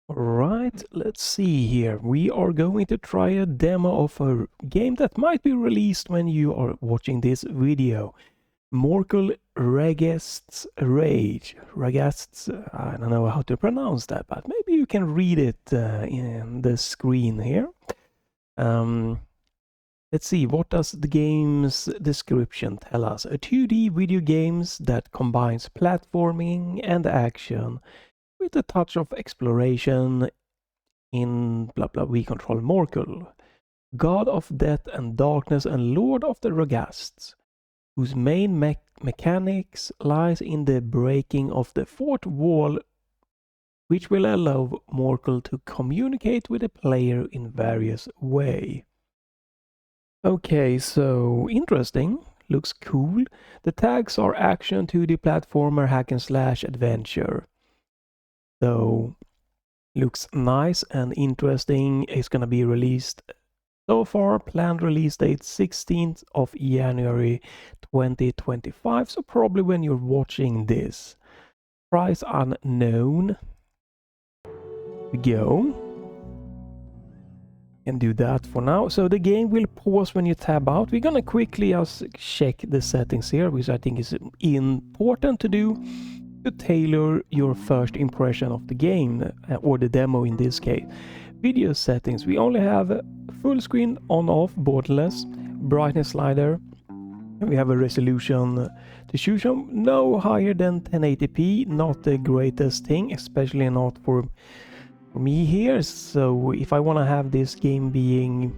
Right, let's see here. We are going to try a demo of a game that might be released when you are watching this video. Morkull Ragast's Rage. Ragast's, I don't know how to pronounce that, but maybe you can read it in the screen here. Let's see, what does the game's description tell us? A 2D video games that combines platforming and action with a touch of exploration. In blah blah, we control Morkull, god of death and darkness and lord of the Ragasts, whose main mechanics lies in the breaking of the fourth wall, which will allow Morkull to communicate with the player in various ways. Okay, so interesting. Looks cool. The tags are action, 2D platformer, hack and slash, adventure. So looks nice and interesting. It's gonna be released so far. Planned release date 16th of January 2025. So probably when you're watching this. Price unknown. We go. And do that for now. So the game will pause when you tab out. We're gonna quickly just check the settings here, which I think is important to do to tailor your first impression of the game, or the demo in this case. Video settings, we only have full screen on off, borderless, brightness slider, and we have a resolution to choose from, no higher than 1080p, not the greatest thing, especially not for me here. So if I want to have this game being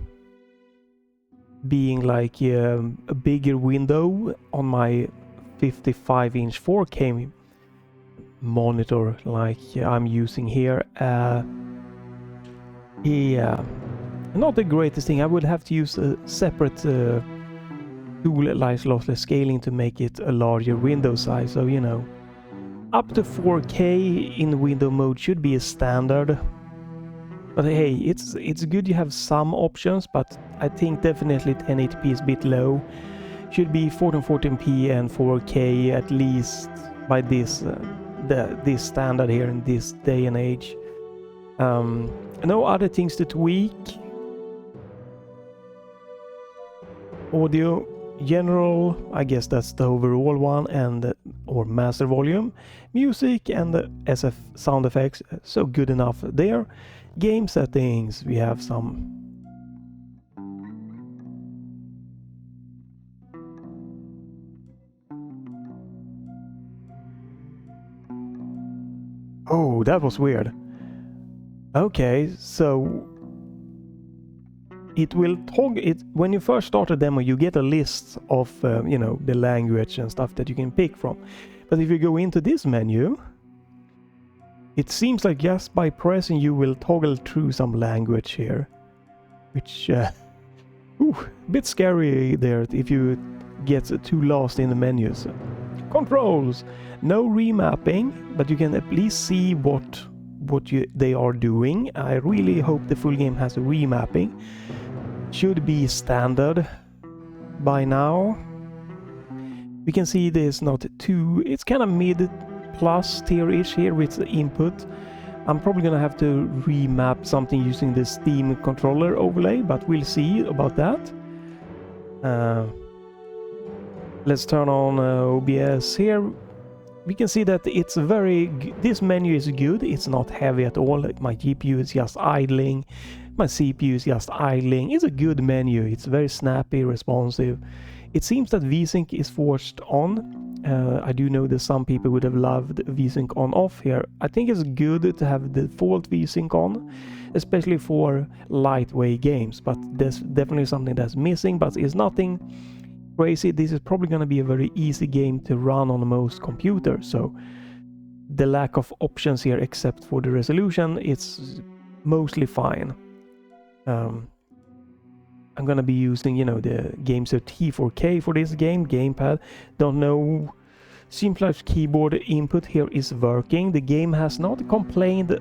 like a bigger window on my 55-inch 4K monitor like I'm using here, yeah, not the greatest thing. I would have to use a separate tool like lossless scaling to make it a larger window size. So you know, up to 4K in window mode should be a standard. But hey, it's good you have some options, but I think definitely 1080p is a bit low. Should be 1440p and 4K at least by this this standard here in this day and age. No other things to tweak. Audio general, I guess that's the overall one, and or master volume. Music and the SF sound effects, so good enough there. Game settings, we have some. Oh, that was weird. Okay, so it will toggle it when you first start a demo. You get a list of you know, the language and stuff that you can pick from. But if you go into this menu, it seems like just by pressing you will toggle through some language here, which a bit scary there if you get too lost in the menus. Controls, no remapping, but you can at least see what they are doing. I really hope the full game has a remapping. Should be standard by now. We can see there's not too, it's kind of mid plus tier-ish here with the input. I'm probably gonna have to remap something using the Steam controller overlay, but we'll see about that. Let's turn on OBS here. We can see that it's this menu is good. It's not heavy at all. My GPU is just idling. My CPU is just idling. It's a good menu. It's very snappy, responsive. It seems that VSync is forced on. I do know that some people would have loved VSync on off here. I think it's good to have the default VSync on, especially for lightweight games, but there's definitely something that's missing, but it's nothing crazy. This is probably going to be a very easy game to run on most computers, so the lack of options here except for the resolution, it's mostly fine. I'm gonna be using, you know, the Gamesir T4 for this game, gamepad. Don't know, seems like keyboard input here is working. The game has not complained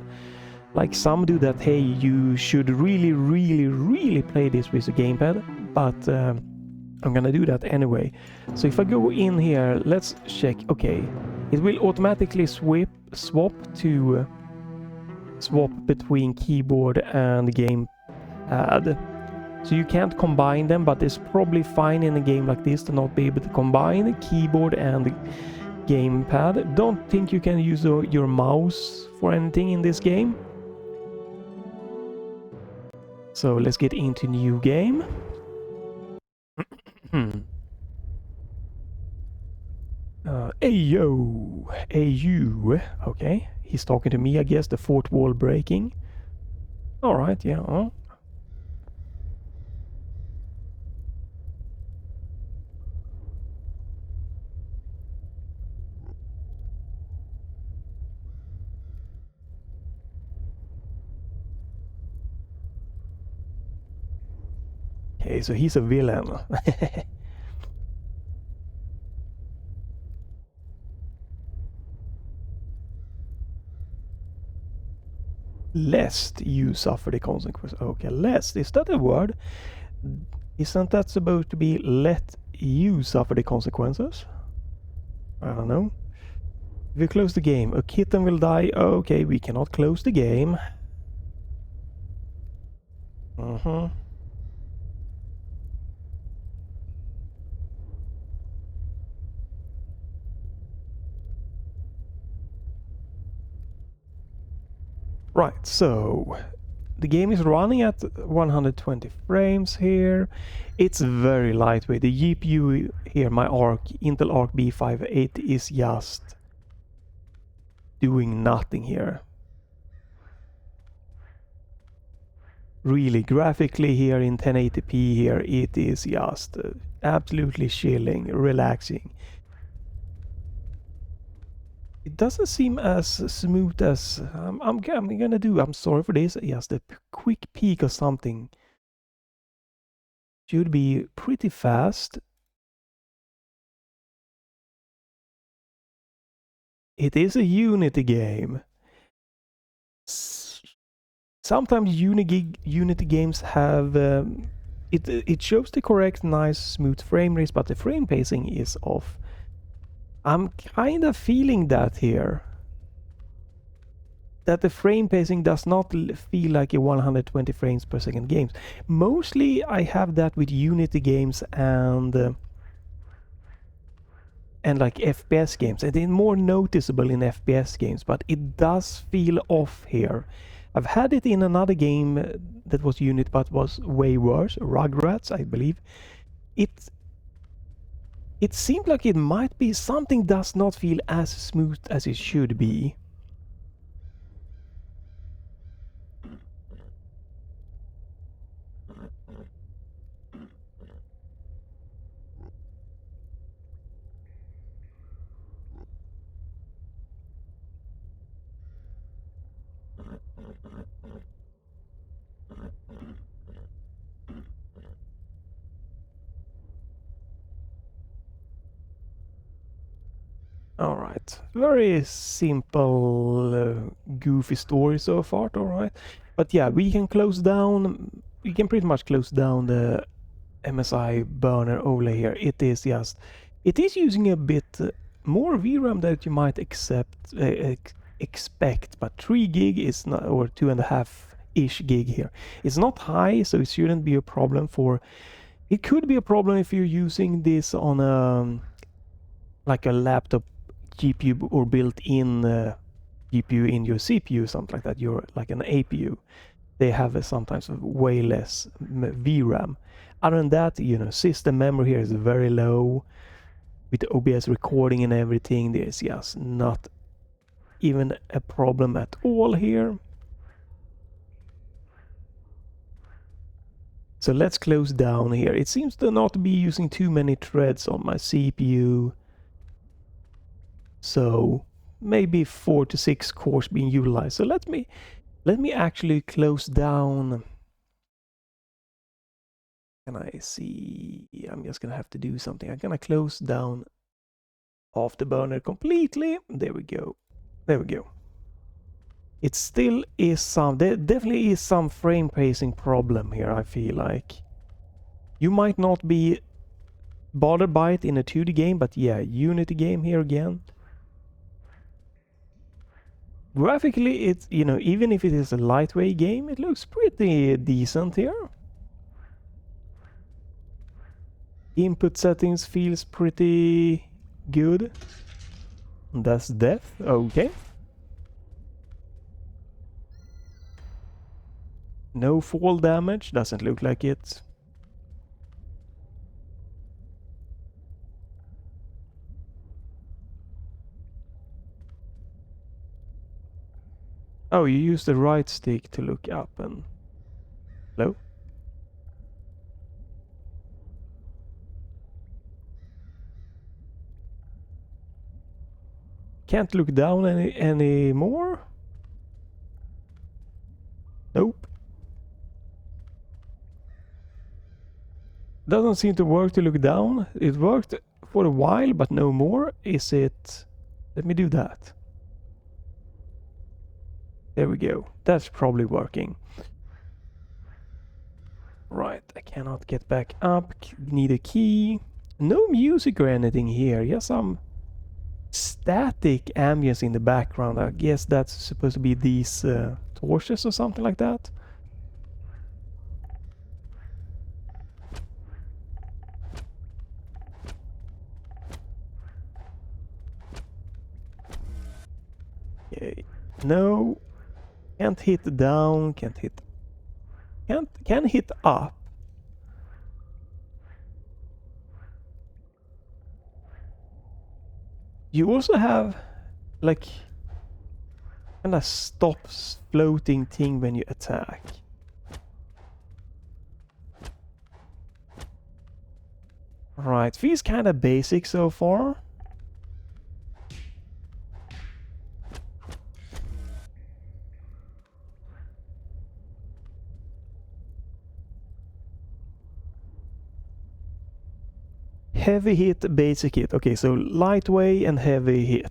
like some do that, hey, you should really play this with a gamepad, but I'm gonna do that anyway. So if I go in here, let's check. Okay, it will automatically swap to swap between keyboard and gamepad. So you can't combine them, but it's probably fine in a game like this to not be able to combine the keyboard and the gamepad. Don't think you can use your mouse for anything in this game. So let's get into new game. Ayo, AU. Okay, he's talking to me, I guess. The fourth wall breaking. All right, yeah. Okay, so he's a villain. Lest you suffer the consequences. Okay, lest, is that a word? Isn't that supposed to be let you suffer the consequences? I don't know. If we close the game, a kitten will die. Okay, we cannot close the game. Right, so the game is running at 120 frames here. It's very lightweight. The GPU here, my Intel ARC B580 is just doing nothing here. Really, graphically here in 1080p here, it is just absolutely chilling, relaxing. It doesn't seem as smooth as I'm gonna do. I'm sorry for this. Just a quick peek of something. Should be pretty fast. It is a Unity game. Sometimes Unity games have it shows the correct, nice, smooth frame rates, but the frame pacing is off. I'm kind of feeling that here. That the frame pacing does not feel like a 120 frames per second games. Mostly I have that with Unity games and like FPS games. It is more noticeable in FPS games, but it does feel off here. I've had it in another game that was Unity but was way worse, Rugrats, I believe. It seemed like it might be something does not feel as smooth as it should be. Alright, very simple, goofy story so far, alright. But yeah, we can pretty much close down the MSI burner overlay here. It is using a bit more VRAM that you might expect, but 3 gig is not, or 2.5-ish gig here. It's not high, so it shouldn't be a problem it could be a problem if you're using this on like a laptop GPU or built-in GPU in your CPU, something like that. You're like an APU. They have sometimes way less VRAM. Other than that, system memory here is very low. With OBS recording and everything, there's just not even a problem at all here. So let's close down here. It seems to not be using too many threads on my CPU. So maybe 4 to 6 cores being utilized. So let me actually close down. Can I see? I'm just gonna have to do something. I'm gonna close down Afterburner completely. There we go. There we go. It still is there definitely is some frame pacing problem here, I feel like. You might not be bothered by it in a 2D game, but yeah, Unity game here again. Graphically, it's, you know, even if it is a lightweight game, it looks pretty decent here. Input settings feels pretty good. That's death, okay. No fall damage, doesn't look like it. Oh, you use the right stick to look up and... Hello? Can't look down any more? Nope. Doesn't seem to work to look down. It worked for a while, but no more. Is it... Let me do that. There we go. That's probably working. Right, I cannot get back up. Need a key. No music or anything here. Just some static ambience in the background. I guess that's supposed to be these torches or something like that. Okay. No. Can't hit down. Can't hit... Can hit up. You also have like kind of stops floating thing when you attack. Right, feels kind of basic so far. Heavy hit, basic hit. Okay, so lightweight and heavy hit.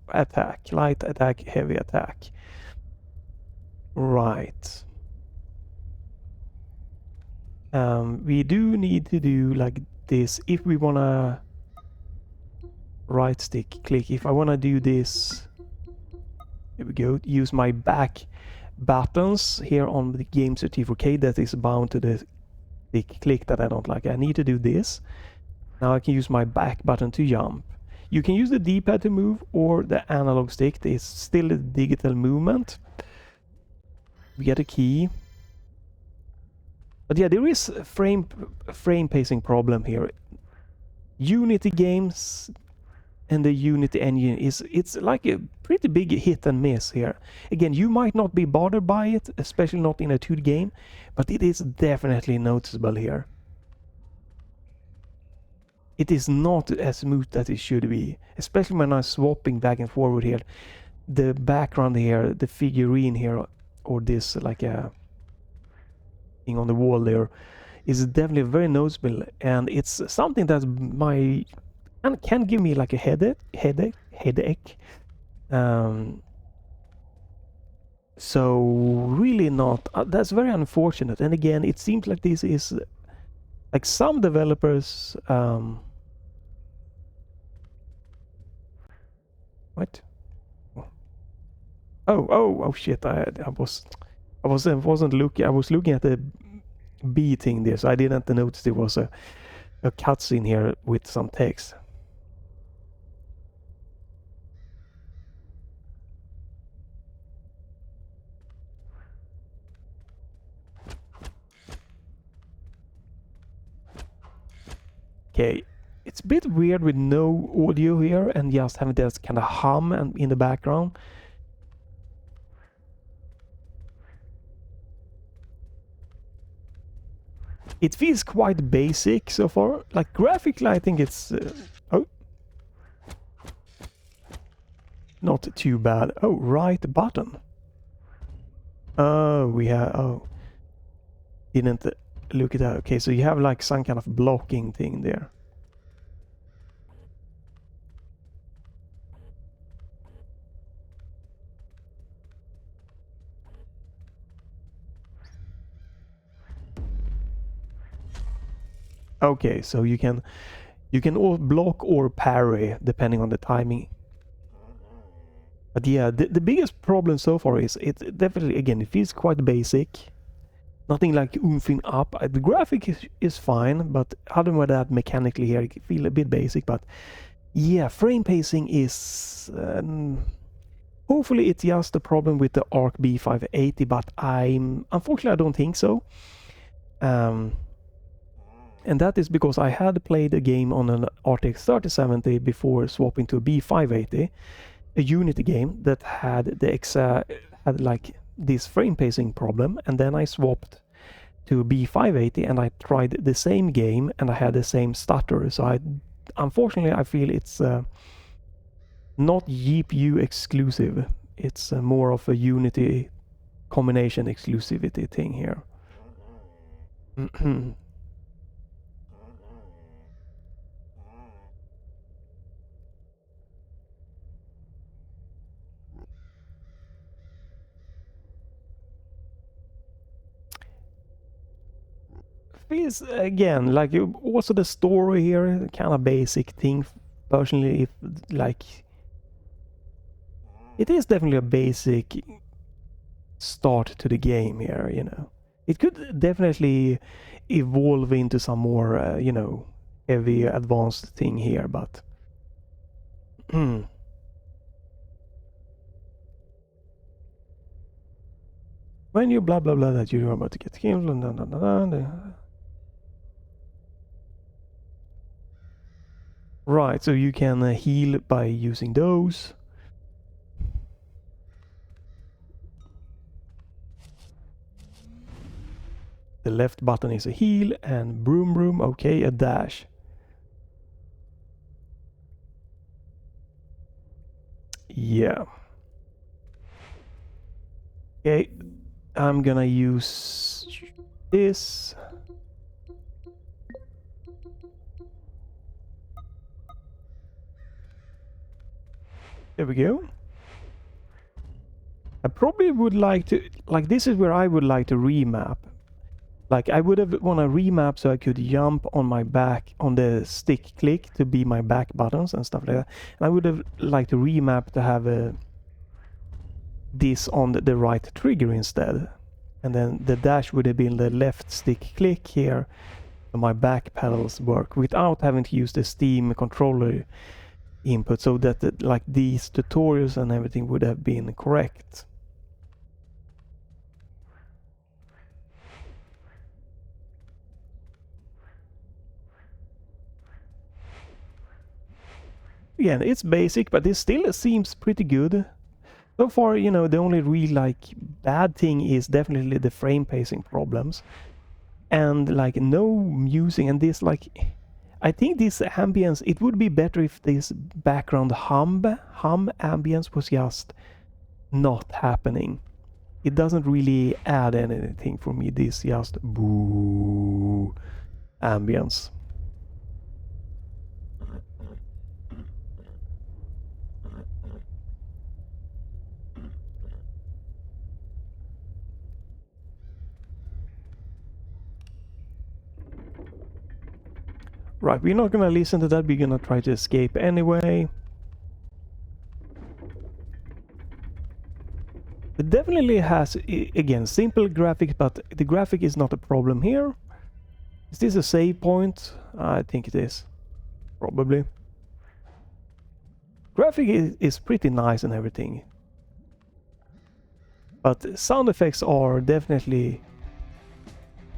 Attack, light attack, heavy attack. Right. We do need to do like this if we wanna right stick click. If I wanna do this, here we go. Use my back buttons here on the Gamesir T4 Kaleid that is bound to the stick click that I don't like. I need to do this. Now I can use my back button to jump. You can use the D-pad to move or the analog stick. It's still a digital movement. We get a key. But yeah, there is a frame pacing problem here. Unity games and the Unity engine it's like a pretty big hit and miss here. Again, you might not be bothered by it, especially not in a 2D game, but it is definitely noticeable here. It is not as smooth as it should be, especially when I'm swapping back and forward here. The background here, the figurine here, or this like a thing on the wall there, is definitely very noticeable, and it's something that can give me like a headache. So really not. That's very unfortunate. And again, it seems like this is like some developers. What? Oh shit! I wasn't looking. I was looking at the B thing there, so I didn't notice there was a cutscene here with some text. Okay, it's a bit weird with no audio here and just having this kind of hum in the background. It feels quite basic so far. Like graphically, I think it's not too bad. Oh, right button. Oh, didn't look at that. Okay, so you have like some kind of blocking thing there. Okay, so you can all block or parry depending on the timing. But yeah, the biggest problem so far is it definitely, again, it feels quite basic. Nothing like oomphing up. The graphic is fine, but other than that, mechanically here, it feels a bit basic. But yeah, frame pacing is... hopefully it's just a problem with the ARC B580, but unfortunately I don't think so. And that is because I had played a game on an RTX 3070 before swapping to a B580, a Unity game that had had like this frame pacing problem, and then I swapped to B580 and I tried the same game and I had the same stutter. So unfortunately I feel it's not GPU exclusive. It's more of a Unity combination exclusivity thing here. Feels again like also the story here, kind of basic thing. Personally, if like it is definitely a basic start to the game here, you know. It could definitely evolve into some more, you know, heavy advanced thing here, but when you blah blah blah that you're about to get killed, right, so you can heal by using those. The left button is a heal, and broom broom, okay, a dash. Yeah. Okay, I'm gonna use this. There we go. I probably would like to, like, this is where I would like to remap. Like, I would have want to remap so I could jump on my back, on the stick click to be my back buttons and stuff like that. And I would have liked to remap to have this on the right trigger instead. And then the dash would have been the left stick click here. So my back pedals work without having to use the Steam controller input, so that like these tutorials and everything would have been correct. Again, it's basic, but it still seems pretty good. So far, you know, the only real like bad thing is definitely the frame pacing problems. And like no music, and this like, I think this ambience, it would be better if this background hum ambience was just not happening. It doesn't really add anything for me, this just boo ambience. Right, we're not gonna listen to that, we're gonna try to escape anyway. It definitely has, again, simple graphics, but the graphic is not a problem here. Is this a save point? I think it is. Probably. Graphic is pretty nice and everything. But sound effects are definitely...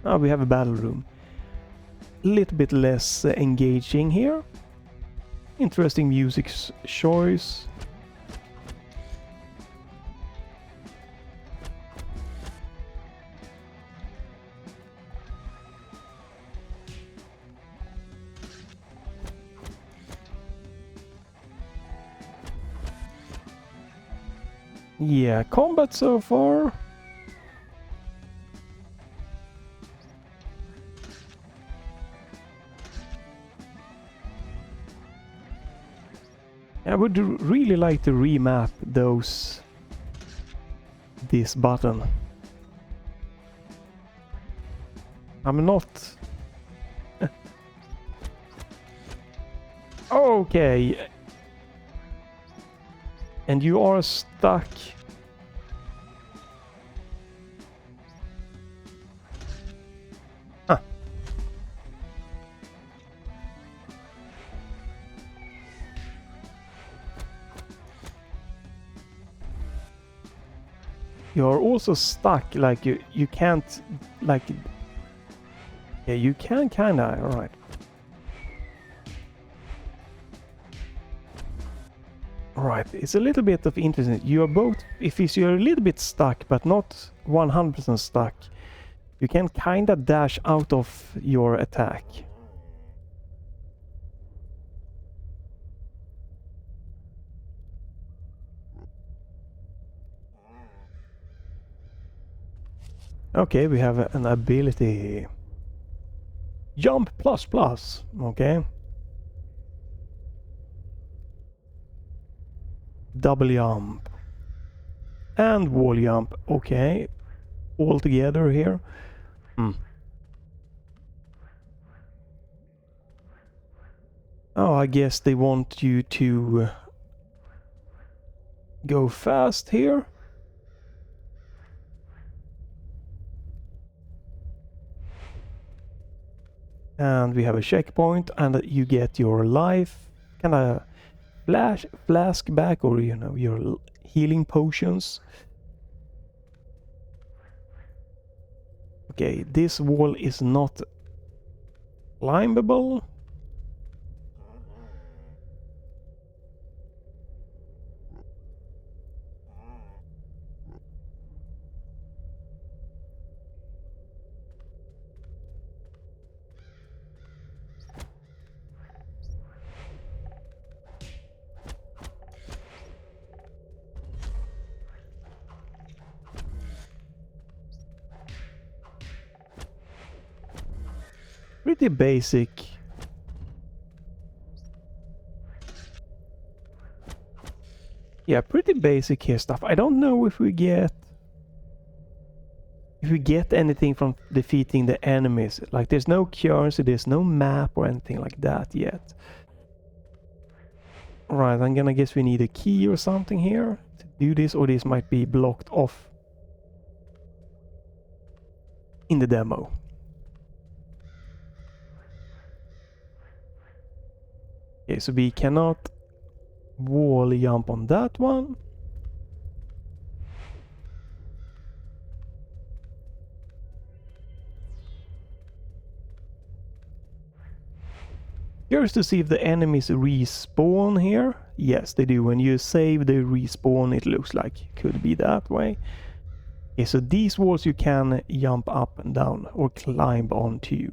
Oh, we have a battle room. A little bit less engaging here. Interesting music choice. Yeah, combat so far. I would really like to remap this button. I'm not... Okay. And you are stuck. Huh. You're also stuck, like you can't, like, yeah, you can kinda, alright. Right, it's a little bit of interesting. You are both, if you're a little bit stuck, but not 100% stuck, you can kinda dash out of your attack. Okay, we have an ability. Jump plus plus, okay. Double jump. And wall jump, okay. All together here. Oh, I guess they want you to go fast here. And we have a checkpoint, and you get your life kind of flask back, or you know, your healing potions. Okay, this wall is not climbable. Pretty basic. Yeah, pretty basic here stuff. I don't know if we get anything from defeating the enemies. Like, there's no currency, there's no map or anything like that yet. Right, I'm gonna guess we need a key or something here to do this, or this might be blocked off in the demo. Okay, so we cannot wall jump on that one. Curious to see if the enemies respawn here. Yes, they do. When you save, they respawn. It looks like it could be that way. Okay, so these walls you can jump up and down or climb onto.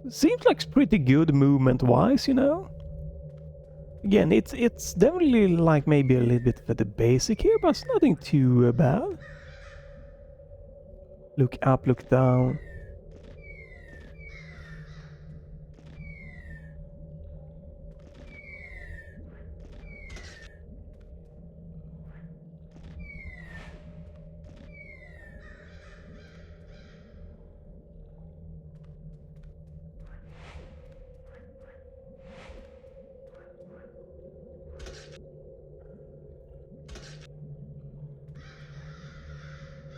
Seems like it's pretty good movement-wise, you know? Again, it's definitely like maybe a little bit of the basic here, but it's nothing too bad. Look up, look down.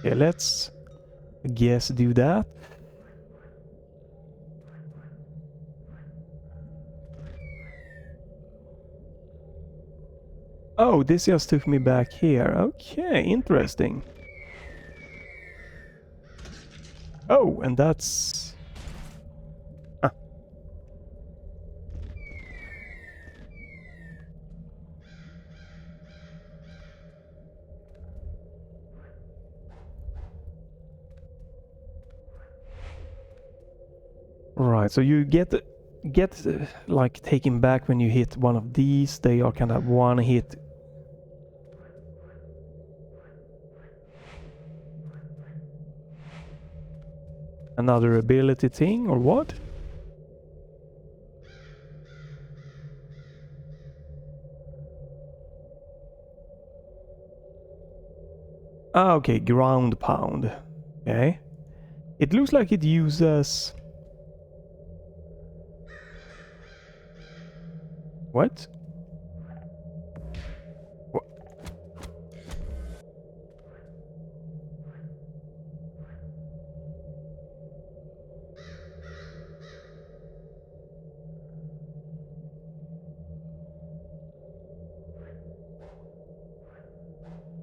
Okay, let's, I guess, do that. Oh, this just took me back here. Okay, interesting. Oh, and that's... Huh. Right, so you get get like taken back when you hit one of these. They are kind of one hit. Another ability thing or what? Ah, okay, ground pound. Okay. It looks like it uses... What?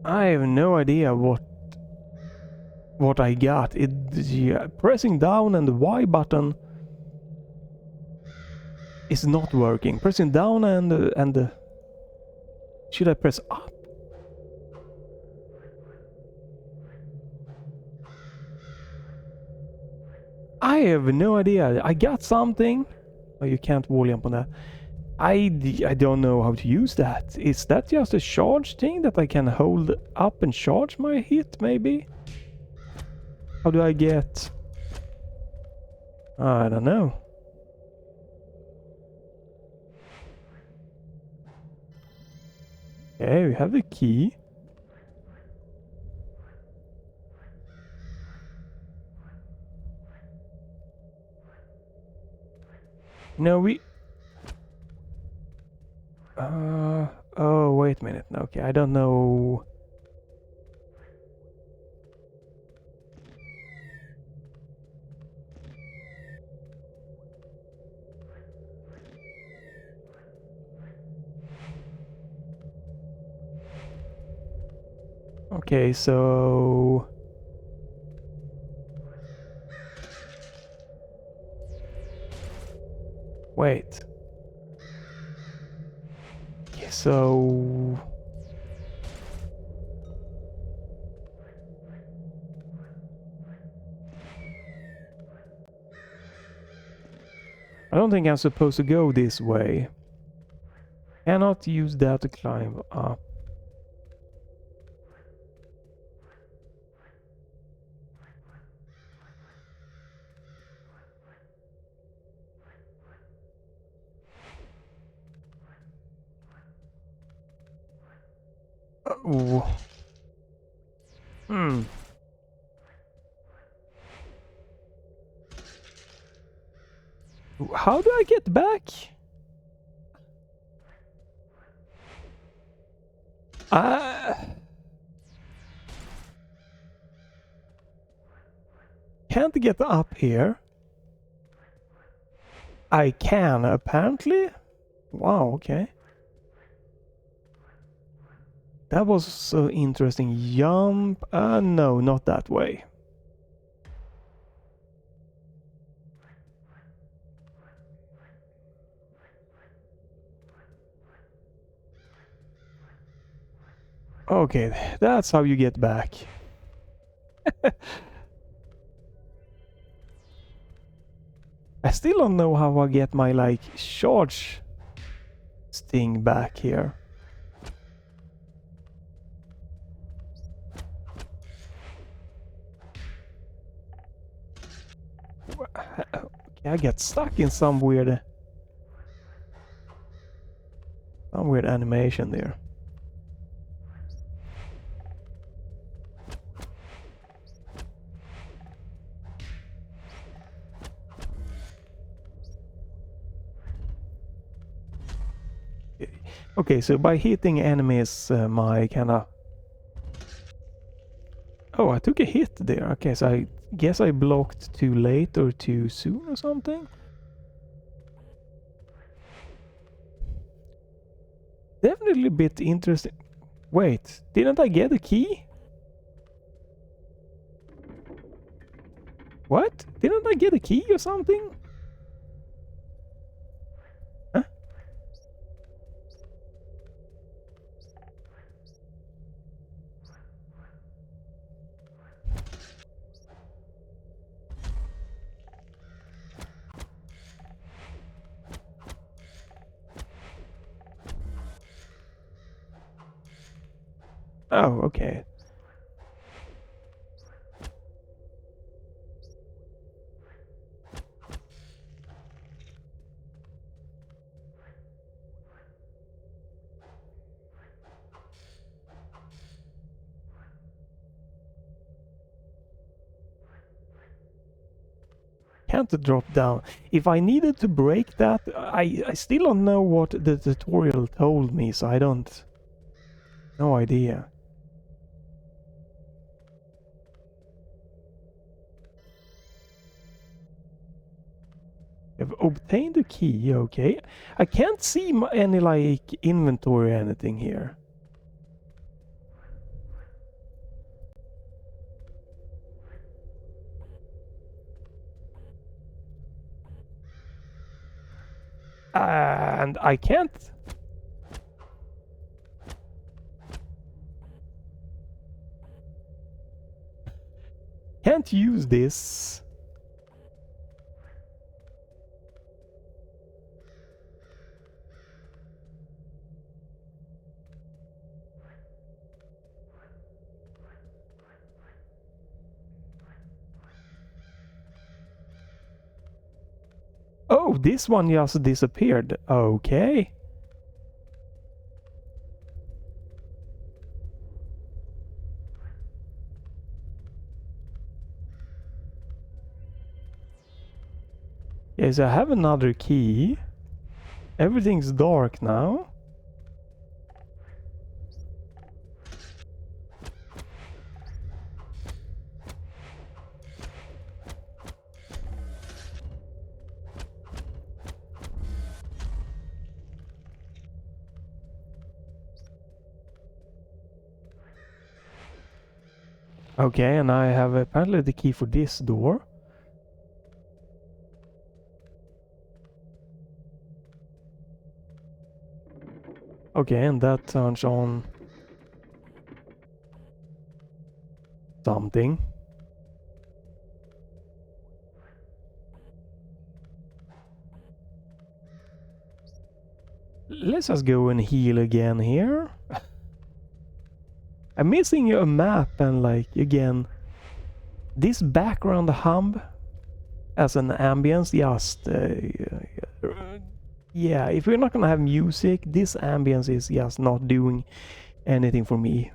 I have no idea what I got. Yeah, pressing down and the Y button is not working. Pressing down and should I press up? I have no idea. I got something. Oh, you can't wall jump on that. I don't know how to use that. Is that just a charge thing that I can hold up and charge my hit, maybe? How do I get... I don't know. Okay, we have the key. No, we... oh, wait a minute. Okay, I don't know... Okay, so... Wait. Okay, so... I don't think I'm supposed to go this way. Cannot use that to climb up. Oh. Hmm. How do I get back? Can't get up here. I can, apparently. Wow, okay. That was so interesting. Jump. No, not that way. Okay, that's how you get back. I still don't know how I get my, like, charge sting back here. Okay, I get stuck in some weird animation there. Okay, so by hitting enemies, my kinda... Oh, I took a hit there. Okay, so I guess I blocked too late or too soon or something? Definitely a bit interesting. Wait, didn't I get a key? What? Didn't I get a key or something? Huh? Oh, okay. Can't drop down. If I needed to break that, I still don't know what the tutorial told me, so I don't... No idea. I've obtained a key, okay. I can't see any, like, inventory or anything here. And I can't... Can't use this. Oh, this one just disappeared. Okay. Yes, I have another key. Everything's dark now. Okay, and I have apparently the key for this door. Okay, and that turns on something. Let's just go and heal again here. I'm missing a map and, like, again, this background hum as an ambience, just yeah, if we're not gonna have music, this ambience is just not doing anything for me.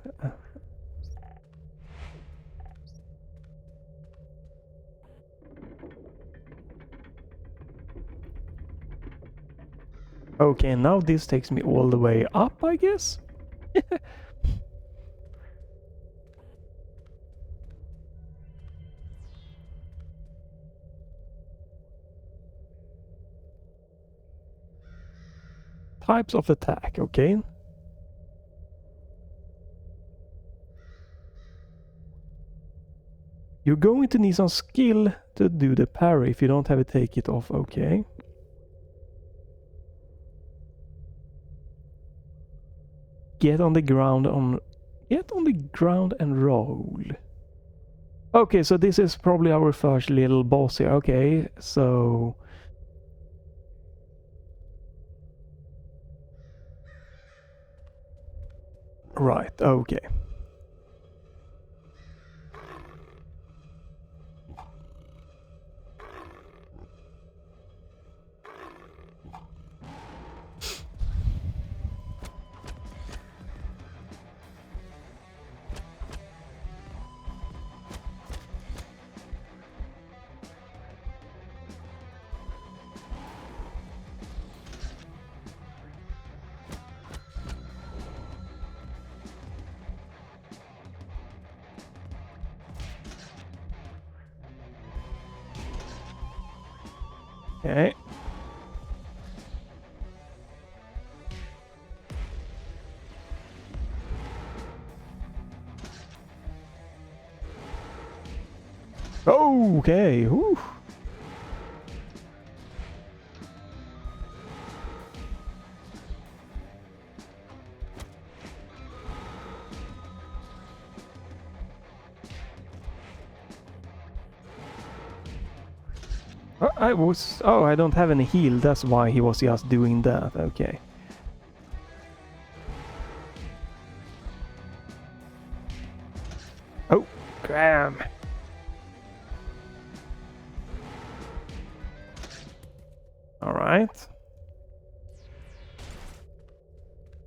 Okay, now this takes me all the way up, I guess? Types of attack, okay. You're going to need some skill to do the parry. If you don't have it, take it off, okay. Get on the ground and roll. Okay, so this is probably our first little boss here. Okay, so... Right, okay. Okay. Okay, whew. Oh, I don't have any heal, that's why he was just doing that, okay. Cram. All right.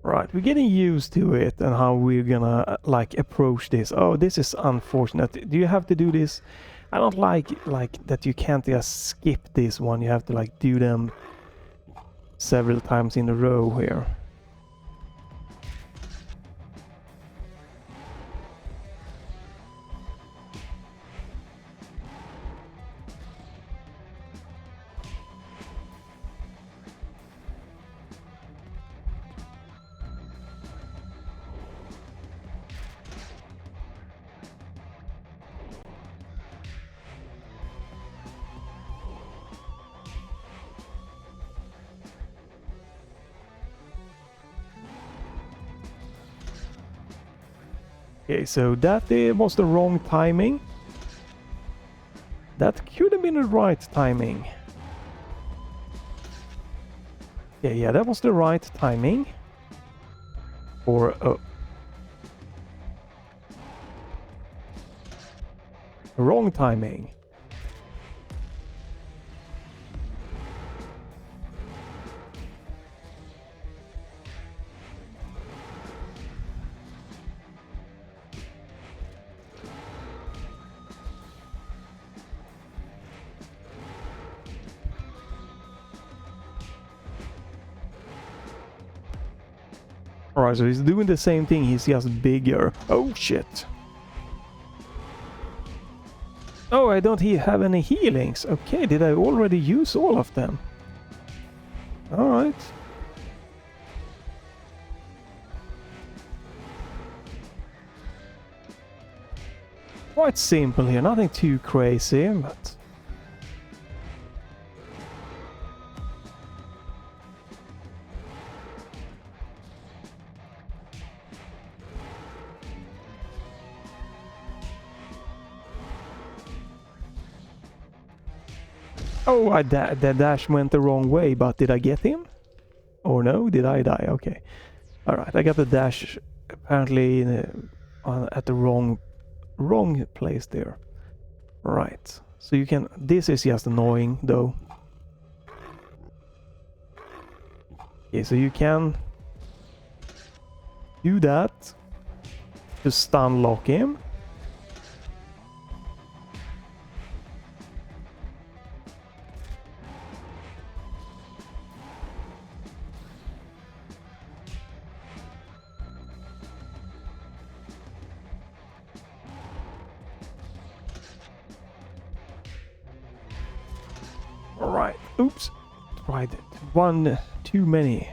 Right, we're getting used to it and how we're gonna like approach this. Oh, this is unfortunate. Do you have to do this? I don't like that you can't just skip this one. You have to like do them several times in a row here. Okay, so that was the wrong timing. That could have been the right timing. Yeah, that was the right timing. Or wrong timing. Alright, so he's doing the same thing, he's just bigger. Oh shit. Oh, I don't have any healings. Okay, did I already use all of them? Alright. Quite simple here, nothing too crazy, but... Oh, the dash went the wrong way, but did I get him? Or no, did I die? Okay. Alright, I got the dash apparently at the wrong place there. Right. So you can... This is just annoying, though. Okay, so you can do that to stun lock him. Alright, oops. Right, one too many.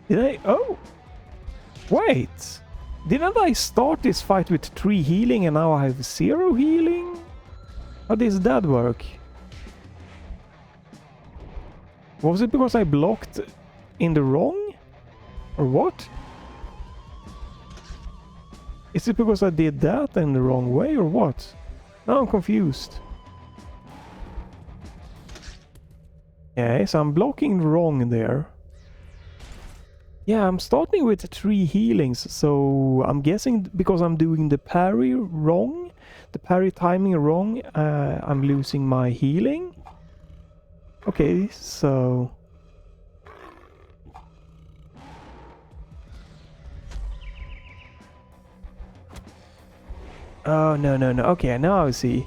Did I? Oh! Wait! Didn't I start this fight with 3 healing and now I have 0 healing? How does that work? Was it because I blocked in the wrong? Or what? Is it because I did that in the wrong way or what? Now I'm confused. Okay, so I'm blocking wrong there. Yeah, I'm starting with 3 healings, so I'm guessing because I'm doing the parry wrong, the parry timing wrong, I'm losing my healing. Okay, so... Oh, no. Okay, now I see.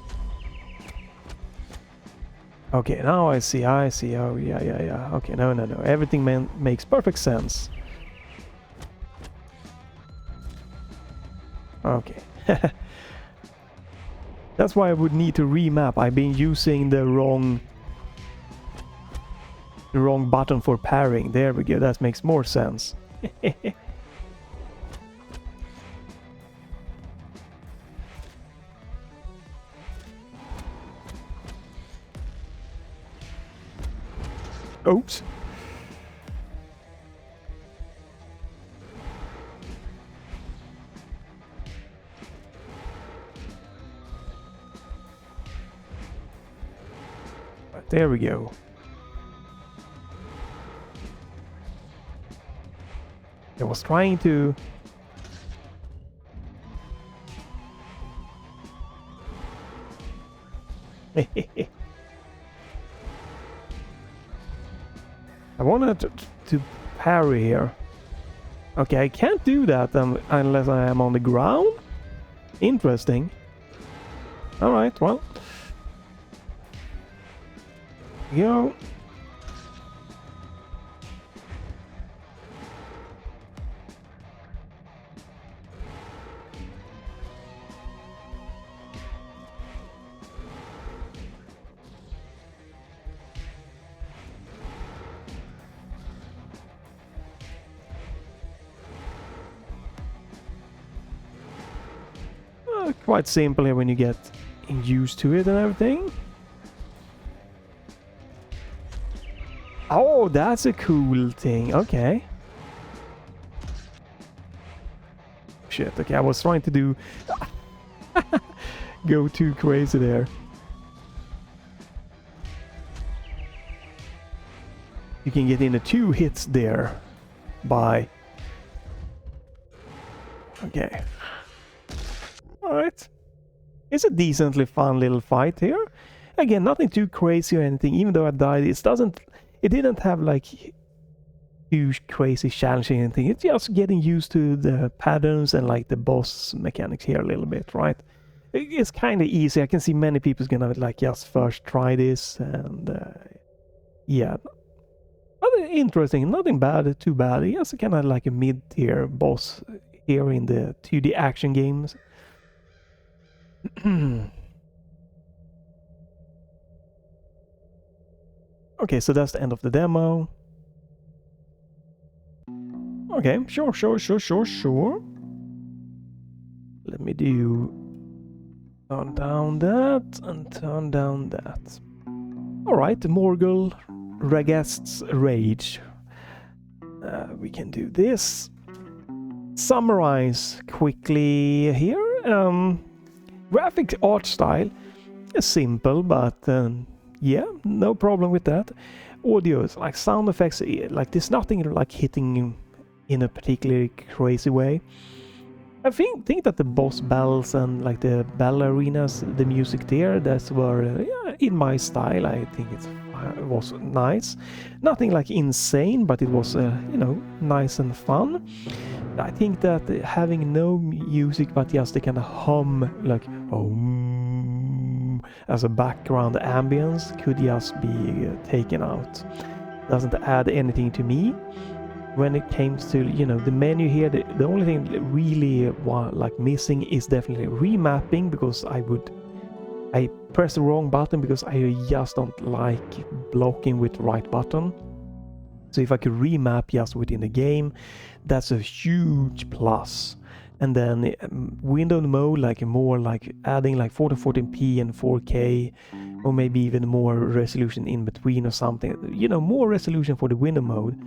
Okay, now I see. Oh, yeah. Okay, no. Everything makes perfect sense. Okay. That's why I would need to remap. I've been using the wrong button for parrying. There we go. That makes more sense. Oops. Right, there we go. I was trying to... I wanted to parry here. Okay, I can't do that unless I am on the ground. Interesting. Alright, well. Go. Quite simple here when you get used to it and everything. Oh, that's a cool thing. Okay. Shit, okay, I was trying to do... go too crazy there. You can get into 2 hits there by... Okay. Alright. It's a decently fun little fight here. Again, nothing too crazy or anything. Even though I died, it didn't have like huge crazy challenging anything. It's just getting used to the patterns and like the boss mechanics here a little bit, right? It's kind of easy. I can see many people's gonna like just first try this, and yeah. But interesting, nothing bad, too bad. It's kind of like a mid-tier boss here in the 2D action games. Okay, so that's the end of the demo. Okay, sure. Let me do... turn down that and turn down that. Alright, Morkull Ragast's Rage. We can do this. Summarize quickly here. Graphics art style is simple, but yeah, no problem with that. Audio is like sound effects, like there's nothing like hitting in a particularly crazy way. I think that the boss battles and like the battle arenas, the music there, that's were yeah, in my style. I think it was nice. Nothing like insane, but it was you know, nice and fun. I think that having no music but just the kind of hum, like as a background ambience, could just be taken out. Doesn't add anything to me. When it comes to, you know, the menu here, the only thing really like missing is definitely remapping, because I pressed the wrong button because I just don't like blocking with the right button. So if I could remap just within the game, that's a huge plus. And then window mode, like more like adding like 1440p and 4K, or maybe even more resolution in between or something, you know, more resolution for the window mode.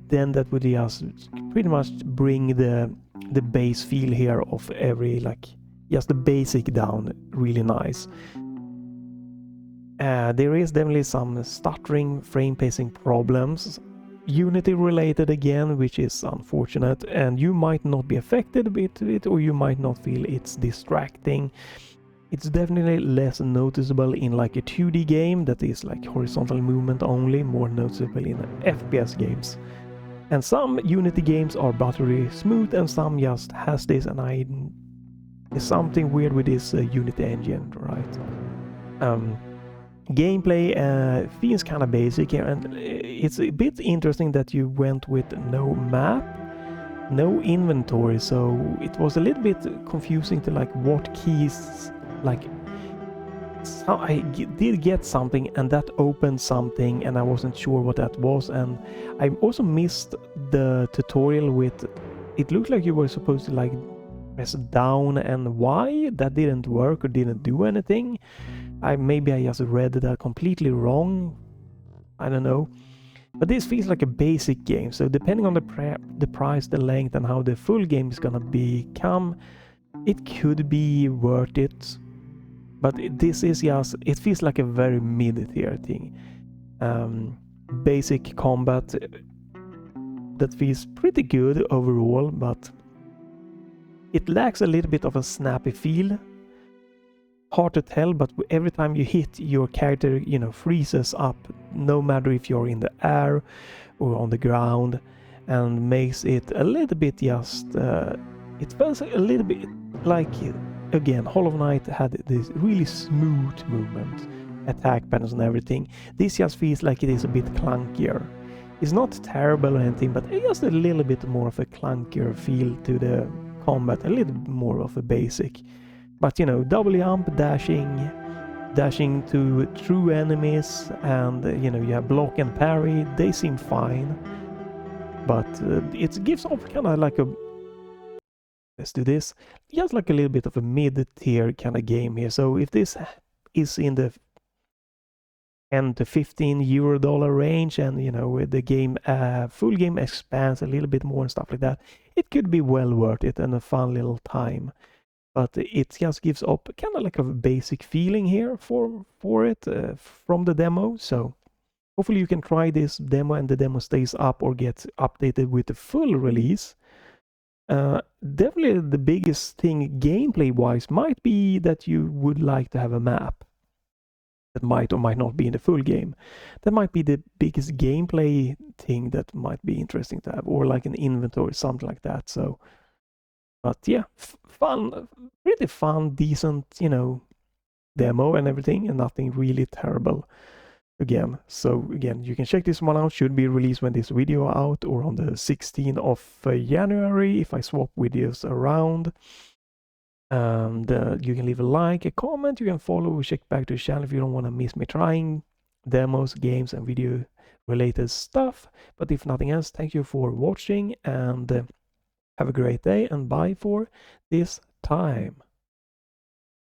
Then that would just pretty much bring the base feel here of every, like, just the basic down really nice. There is definitely some stuttering, frame pacing problems, Unity related again, which is unfortunate, and you might not be affected with it, or you might not feel it's distracting. It's definitely less noticeable in like a 2D game that is like horizontal movement only, more noticeable in FPS games. And some Unity games are buttery smooth and some just has this, and there's something weird with this Unity engine, right? Gameplay feels kind of basic here, and it's a bit interesting that you went with no map, no inventory, so it was a little bit confusing to like what keys, like I did get something and that opened something and I wasn't sure what that was. And I also missed the tutorial with, it looked like you were supposed to like press down and Y. That didn't work or didn't do anything. Maybe I just read that completely wrong, I don't know. But this feels like a basic game, so depending on the price, the length, and how the full game is gonna become, it could be worth it. But this is just, it feels like a very mid-tier thing. Basic combat, that feels pretty good overall, but it lacks a little bit of a snappy feel. Hard to tell, but every time you hit, your character, you know, freezes up, no matter if you're in the air or on the ground, and makes it a little bit just it feels a little bit like, again, Hollow Knight had this really smooth movement, attack patterns and everything. This just feels like it is a bit clunkier. It's not terrible or anything, but just a little bit more of a clunkier feel to the combat, a little bit more of a basic. But you know, double jump, dashing to true enemies, and you know, you have block and parry, they seem fine. But it gives off kind of like a, let's do this, just like a little bit of a mid-tier kind of game here. So if this is in the 10 to 15 euro dollar range, and you know, with the game full game expands a little bit more and stuff like that, it could be well worth it and a fun little time. But it just gives up kind of like a basic feeling here for it from the demo. So hopefully you can try this demo and the demo stays up or gets updated with the full release. Definitely the biggest thing gameplay wise might be that you would like to have a map that might or might not be in the full game. That might be the biggest gameplay thing that might be interesting to have, or like an inventory, something like that. So, but yeah, fun, pretty fun, decent, you know, demo and everything, and nothing really terrible. Again, so again, you can check this one out. Should be released when this video out, or on the 16th of January if I swap videos around. And you can leave a like, a comment, you can follow or check back to the channel if you don't want to miss me trying demos, games, and video related stuff. But if nothing else, thank you for watching, and have a great day, and bye for this time.